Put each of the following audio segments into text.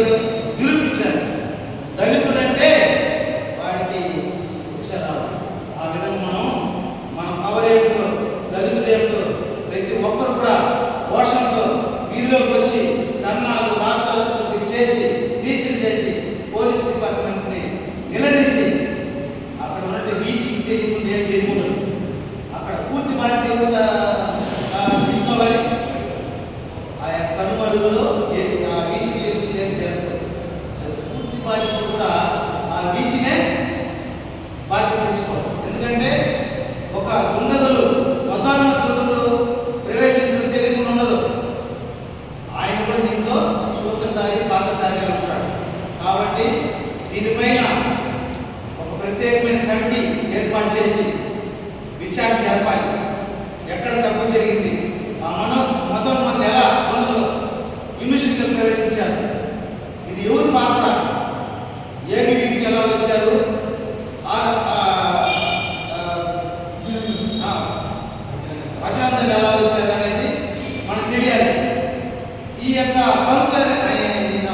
దేవుడు నిరూపించారు. దళితుడంటే వాడికి వచ్చారా ఆ విధంగా మన పవర్ ఏమిటో, దళితులు ఏమిటో ప్రతి ఒక్కరు కూడా ఘోషణతో వీధిలోకి వచ్చి ధర్నాలు రాష్ట్రాలు చేసి దీక్షలు చేసి పోలీస్ డిపార్ట్మెంట్ని నిలదీసి అక్కడ ఉన్నట్టు వీసీకి తెలియకుండా ఏం చేయకూడదు, అక్కడ పూర్తి బాధ్యత తీసుకోవాలి. ఆ యొక్క కనుమరులో ఆ వీసీకి తెలియకుండా ఏం జరగదు, పూర్తి బాధ్యత కూడా ఆ వీసీనే బాధ్యత తీసుకోవాలి. ఎందుకంటే ఒక దుండగులు మొదటి దుండగులు ప్రవేశించడం తెలియకుండా ఉండదు. ఆయన కూడా దీంట్లో సూత్రధారి పాత్రధారిగా ఉంటాడు. కాబట్టి దీనిపైన ఒక ప్రత్యేకమైన కమిటీ ఏర్పాటు చేసి విచారణ జరపాలి. ఎక్కడ తప్పు జరిగింది, ఆ మొదటి మంది ఎలా అందులో విమర్శకులు ప్రవేశించారు, ఇది ఎవరి పాత్ర, ఏబీవీపీకి ఎలా వచ్చారు, అజాంతలు ఎలా వచ్చారు అనేది మనకు తెలియాలి. ఈ యొక్క కౌన్సిలర్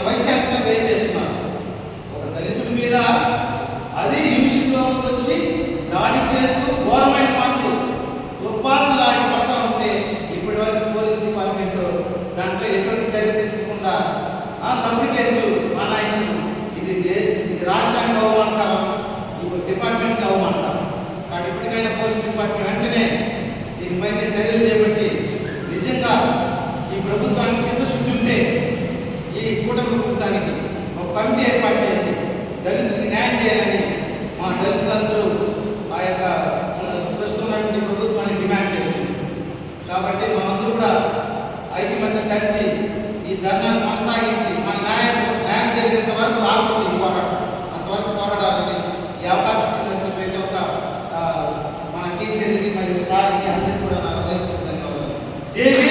వైస్ ఛాన్సలర్ ఏం చేస్తున్నారు, ఒక దళితుల మీద అది హింసలోకి వచ్చి దాడి చేస్తూ గవర్నమెంట్ మాటలు ఉపాసలు ఆడి పడతా ఉంటే ఇప్పటి వరకు పోలీస్ డిపార్ట్మెంట్ దాంట్లో ఎటువంటి చర్య తీసుకోకుండా తప్పుడు కేసులు అనాయించడం, ఇది రాష్ట్రానికి అవమానకరం, ఇప్పుడు డిపార్ట్మెంట్కి అవమానకరం. కాబట్టి ఇప్పటికైనా పోలీస్ డిపార్ట్మెంట్ వెంటనే దీనిపైన చర్యలు చేపట్టి నిజంగా ఈ ప్రభుత్వానికి చిత్తశుద్ధి ఉంటే ఈ కూటమి ప్రభుత్వానికి ఒక కమిటీ ఏర్పాటు చేసి దళితులకు న్యాయం చేయాలని మా దళితులందరూ ఆ యొక్క ప్రస్తుతం ప్రభుత్వాన్ని డిమాండ్ చేస్తుంది. కాబట్టి మనందరూ కూడా ఐక్యమత్యం కలిసి ఈ ధర్నాన్ని కొనసాగించి మన న్యాయం జరిగేంత వరకు ఆపుతుంది పోరాటం, అంతవరకు పోరాడాలని ఈ అవకాశం ఇచ్చినటువంటి ప్రతి ఒక్క మన టీచర్కి మరియు సార్కి అందరికీ కూడా నా హృదయపూర్వక ధన్యవాదాలు.